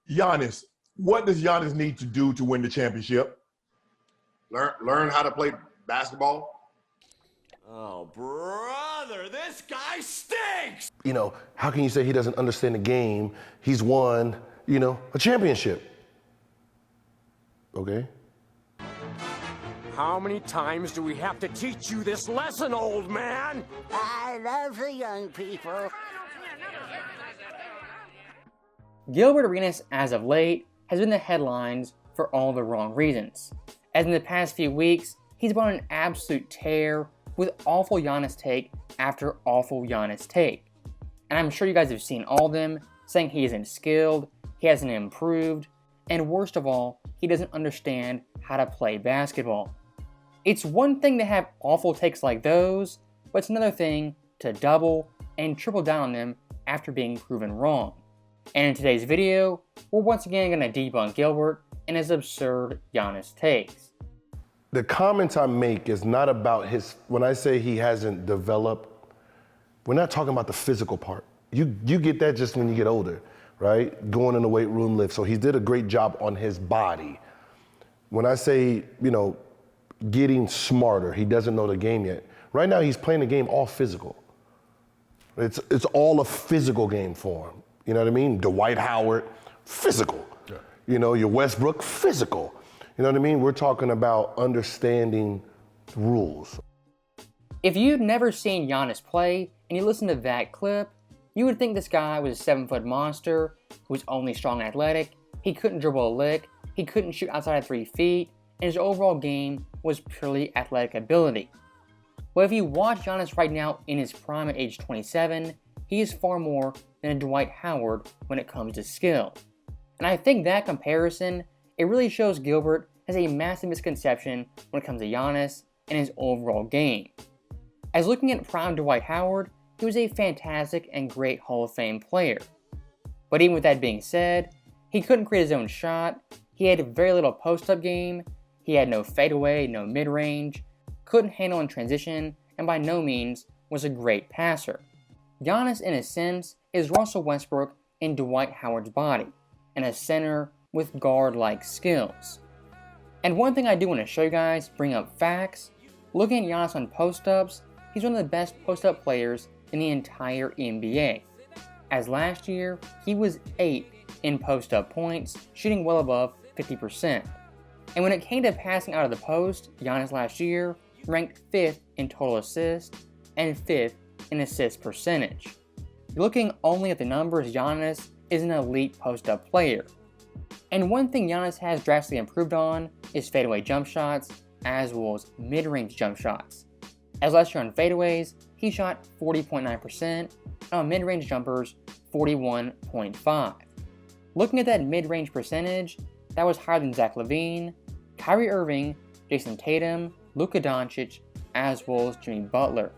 Giannis, what does Giannis need to do to win the championship? Learn how to play basketball. Oh, brother, this guy stinks! How can you say he doesn't understand the game? He's won, a championship. Okay? How many times do we have to teach you this lesson, old man? I love the young people. Gilbert Arenas, as of late, has been in the headlines for all the wrong reasons. As in the past few weeks, he's been on an absolute tear with awful Giannis take after awful Giannis take. And I'm sure you guys have seen all of them, saying he isn't skilled, he hasn't improved, and worst of all, he doesn't understand how to play basketball. It's one thing to have awful takes like those, but it's another thing to double and triple down on them after being proven wrong. And in today's video, we're once again going to debunk Gilbert and his absurd Giannis takes. The comments I make is not about when I say he hasn't developed, we're not talking about the physical part. You get that just when you get older, right? Going in the weight room, lift. So he did a great job on his body. When I say, getting smarter, he doesn't know the game yet. Right now he's playing the game all physical. It's all a physical game for him. You know what I mean? Dwight Howard, physical. Yeah. Your Westbrook, physical. You know what I mean? We're talking about understanding rules. If you'd never seen Giannis play and you listen to that clip, you would think this guy was a 7-foot monster who was only strong and athletic, he couldn't dribble a lick, he couldn't shoot outside of 3 feet, and his overall game was purely athletic ability. Well, if you watch Giannis right now in his prime at age 27, he is far more than a Dwight Howard when it comes to skill. And I think that comparison, it really shows Gilbert has a massive misconception when it comes to Giannis and his overall game. As looking at prime Dwight Howard, he was a fantastic and great Hall of Fame player. But even with that being said, he couldn't create his own shot, he had very little post-up game, he had no fadeaway, no mid-range, couldn't handle in transition, and by no means was a great passer. Giannis, in a sense, is Russell Westbrook in Dwight Howard's body, and a center with guard-like skills. And one thing I do want to show you guys, bring up facts, looking at Giannis on post-ups, he's one of the best post-up players in the entire NBA. As last year, he was 8th in post-up points, shooting well above 50%. And when it came to passing out of the post, Giannis last year ranked 5th in total assists and 5th in assist percentage. Looking only at the numbers, Giannis is an elite post-up player. And one thing Giannis has drastically improved on is fadeaway jump shots, as well as mid-range jump shots. As last year on fadeaways, he shot 40.9%, and on mid-range jumpers, 41.5%. Looking at that mid-range percentage, that was higher than Zach LaVine, Kyrie Irving, Jason Tatum, Luka Doncic, as well as Jimmy Butler.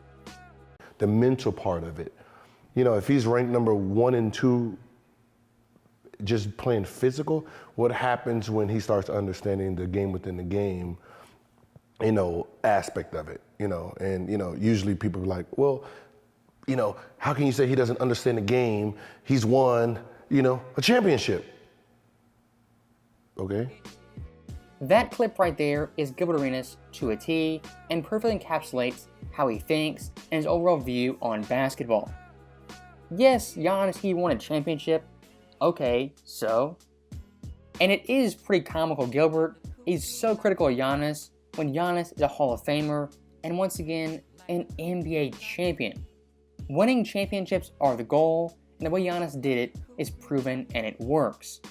The mental part of it. If he's ranked number 1 and 2 just playing physical, what happens when he starts understanding the game within the game, aspect of it, and, usually people are like, well, how can you say he doesn't understand the game? He's won, a championship. Okay? That clip right there is Gilbert Arenas to a T and perfectly encapsulates how he thinks and his overall view on basketball. Yes, Giannis, he won a championship. Okay, so? And it is pretty comical Gilbert is so critical of Giannis when Giannis is a Hall of Famer and once again, an NBA champion. Winning championships are the goal, and the way Giannis did it is proven and it works.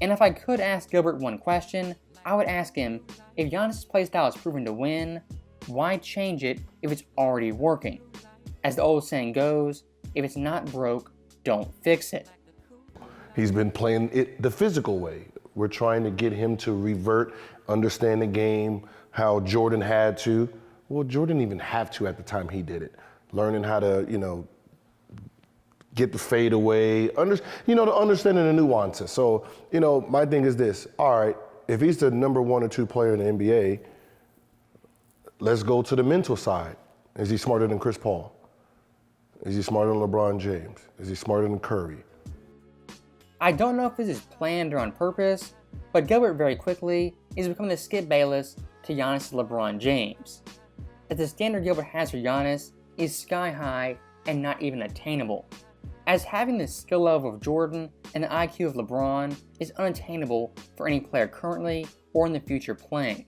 And if I could ask Gilbert one question, I would ask him, if Giannis' playstyle is proven to win, why change it if it's already working? As the old saying goes, if it's not broke, don't fix it. He's been playing it the physical way. We're trying to get him to revert, understand the game, how Jordan had to. Well, Jordan didn't even have to at the time he did it. Learning how to, get the fade away, understanding the nuances. So, my thing is this, all right, if he's the number 1 or 2 player in the NBA, let's go to the mental side. Is he smarter than Chris Paul? Is he smarter than LeBron James? Is he smarter than Curry? I don't know if this is planned or on purpose, but Gilbert very quickly is becoming the Skip Bayless to Giannis' LeBron James. As the standard Gilbert has for Giannis is sky high and not even attainable, as having the skill level of Jordan and the IQ of LeBron is unattainable for any player currently or in the future playing.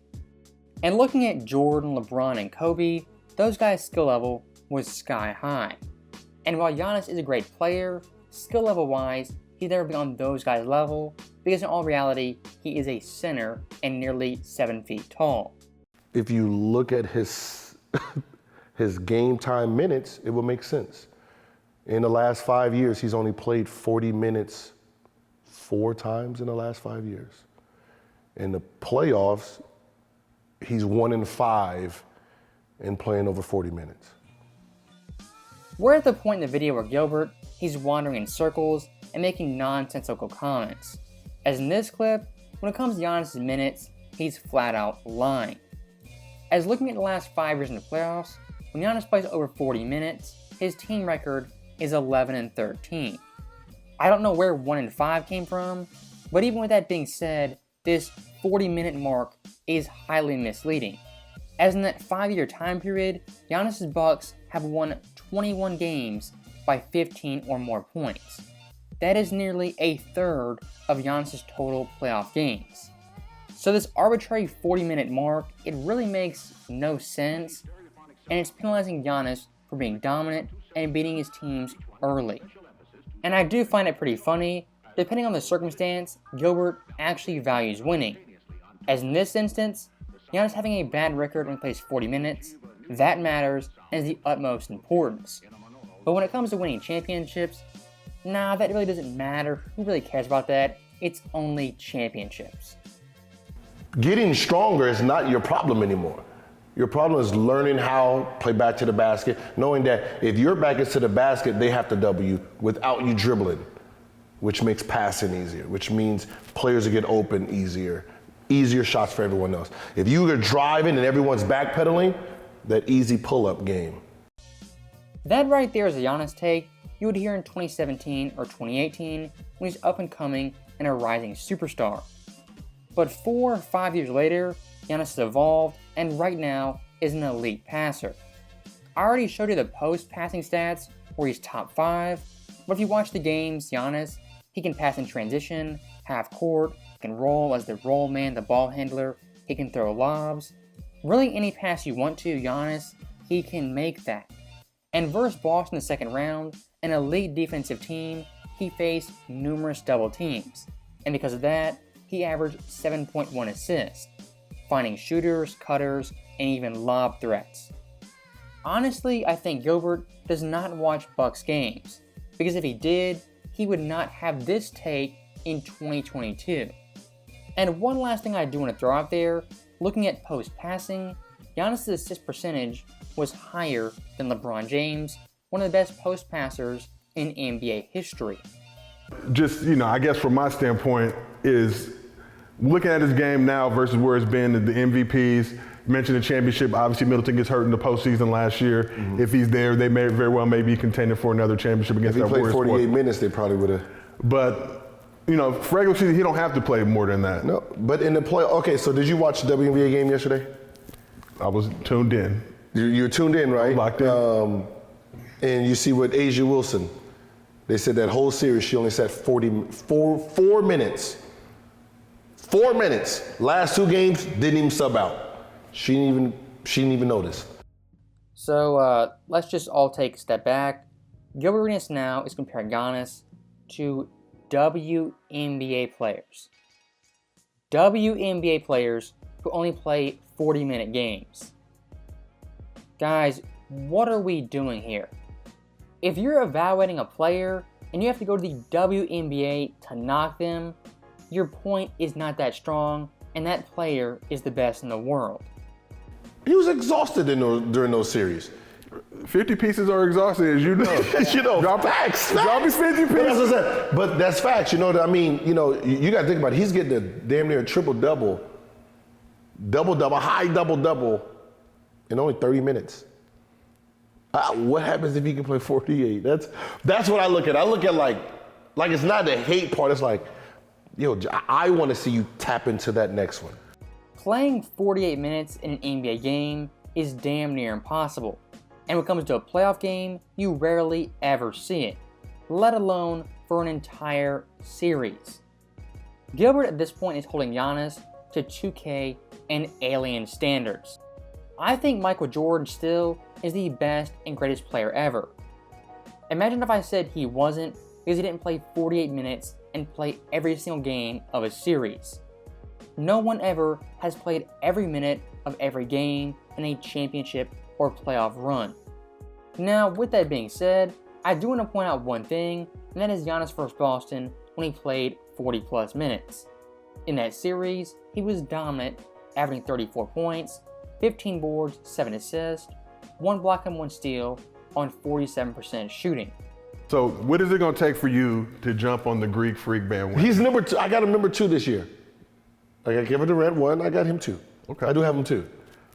And looking at Jordan, LeBron, and Kobe, those guys' skill level was sky high. And while Giannis is a great player, skill level wise, he's never been on those guys' level because in all reality, he is a center and nearly 7 feet tall. If you look at his game time minutes, it will make sense. In the last 5 years, he's only played 40 minutes 4 times in the last 5 years. In the playoffs, he's 1 in 5 in playing over 40 minutes. We're at the point in the video where Gilbert, he's wandering in circles and making nonsensical comments. As in this clip, when it comes to Giannis' minutes, he's flat out lying. As looking at the last 5 years in the playoffs, when Giannis plays over 40 minutes, his team record is 11-13. I don't know where 1 in 5 came from, but even with that being said, this 40-minute mark is highly misleading. As in that 5-year time period, Giannis' Bucks have won 21 games by 15 or more points. That is nearly a third of Giannis' total playoff games. So this arbitrary 40-minute mark, it really makes no sense, and it's penalizing Giannis for being dominant and beating his teams early. And I do find it pretty funny, depending on the circumstance, Gilbert actually values winning. As in this instance, Giannis having a bad record when he plays 40 minutes, that matters and is the utmost importance. But when it comes to winning championships, nah, that really doesn't matter. Who really cares about that? It's only championships. Getting stronger is not your problem anymore. Your problem is learning how to play back to the basket, knowing that if your back is to the basket, they have to double you without you dribbling, which makes passing easier, which means players will get open easier shots for everyone else. If you are driving and everyone's backpedaling, that easy pull-up game. That right there is a Giannis take you would hear in 2017 or 2018 when he's up and coming and a rising superstar. But 4 or 5 years later, Giannis has evolved and right now is an elite passer. I already showed you the post-passing stats where he's top 5, but if you watch the games, Giannis, he can pass in transition, half court, can roll as the roll man, the ball handler, he can throw lobs. Really any pass you want to, Giannis, he can make that. And versus Boston in the second round, an elite defensive team, he faced numerous double teams. And because of that, he averaged 7.1 assists, finding shooters, cutters, and even lob threats. Honestly, I think Gilbert does not watch Bucks games, because if he did, he would not have this take in 2022. And one last thing I do want to throw out there, looking at post-passing, Giannis' assist percentage was higher than LeBron James, one of the best post-passers in NBA history. Just, I guess from my standpoint is looking at his game now versus where it's been, the MVPs, you mentioned the championship, obviously Middleton gets hurt in the postseason last year. Mm-hmm. If he's there, they may very well be contending for another championship against that Warriors. If he played 48 minutes, they probably would have. But, for regular season, he don't have to play more than that. No, but in the play, okay, so did you watch the WNBA game yesterday? I was tuned in. You were tuned in, right? Locked in. And you see what A'ja Wilson, they said that whole series she only sat 4 minutes. 4 minutes. Last 2 games, didn't even sub out. She didn't even notice. So let's just all take a step back. Gilbert Arenas now is comparing Giannis to WNBA players. WNBA players who only play 40-minute games. Guys, what are we doing here? If you're evaluating a player and you have to go to the WNBA to knock them, your point is not that strong, and that player is the best in the world. He was exhausted during those series. 50 pieces are exhausted, as you know. Facts. Drop his 50 pieces. But that's facts. You got to think about it. He's getting a damn near triple-double, high double-double in only 30 minutes. What happens if he can play 48? That's what I look at. I look at Like, it's not the hate part. It's like, yo, I want to see you tap into that next one. Playing 48 minutes in an NBA game is damn near impossible. And when it comes to a playoff game, you rarely ever see it, let alone for an entire series. Gilbert at this point is holding Giannis to 2K and alien standards. I think Michael Jordan still is the best and greatest player ever. Imagine if I said he wasn't because he didn't play 48 minutes and play every single game of a series. No one ever has played every minute of every game in a championship or playoff run. Now, with that being said, I do want to point out one thing, and that is Giannis vs. Boston when he played 40 plus minutes. In that series, he was dominant, averaging 34 points, 15 boards, 7 assists, 1 block and 1 steal on 47% shooting. So what is it going to take for you to jump on the Greek Freak bandwagon? He's number 2. I got him number 2 this year. I got Kevin Durant 1. I got him 2. Okay. I do have him 2.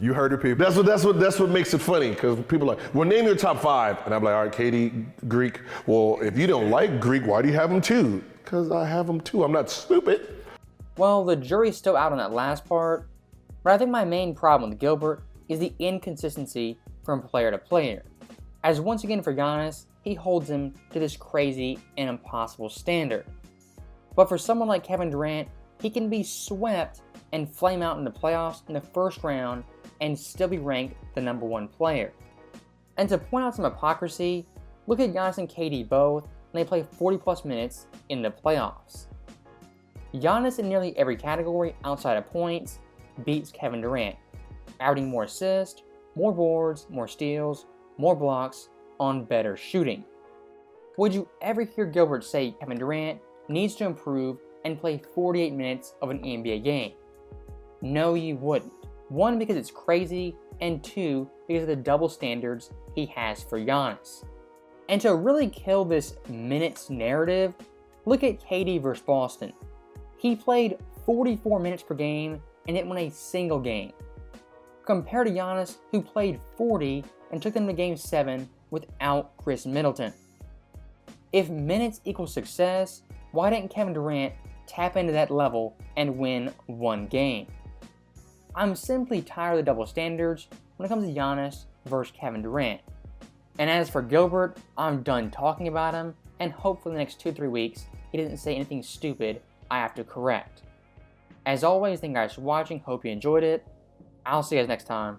You heard it, people. That's what makes it funny, because people are like, well, name your top 5. And I'm like, all right, KD, Greek. Well, if you don't like Greek, why do you have him 2? Because I have him 2. I'm not stupid. Well, the jury's still out on that last part, but I think my main problem with Gilbert is the inconsistency from player to player. As once again for Giannis, he holds him to this crazy and impossible standard. But for someone like Kevin Durant, he can be swept and flame out in the playoffs in the first round and still be ranked the number 1 player. And to point out some hypocrisy, look at Giannis and KD both when they play 40 plus minutes in the playoffs. Giannis in nearly every category outside of points beats Kevin Durant, averaging more assists, more boards, more steals, more blocks on better shooting. Would you ever hear Gilbert say Kevin Durant needs to improve and play 48 minutes of an NBA game? No, you wouldn't. 1, because it's crazy, and 2, because of the double standards he has for Giannis. And to really kill this minutes narrative, look at KD vs. Boston. He played 44 minutes per game and didn't win a single game, compared to Giannis, who played 40 and took them to Game 7 without Chris Middleton. If minutes equals success, why didn't Kevin Durant tap into that level and win 1 game? I'm simply tired of the double standards when it comes to Giannis versus Kevin Durant. And as for Gilbert, I'm done talking about him, and hopefully in the next 2-3 weeks, he doesn't say anything stupid I have to correct. As always, thank you guys for watching, hope you enjoyed it. I'll see you guys next time.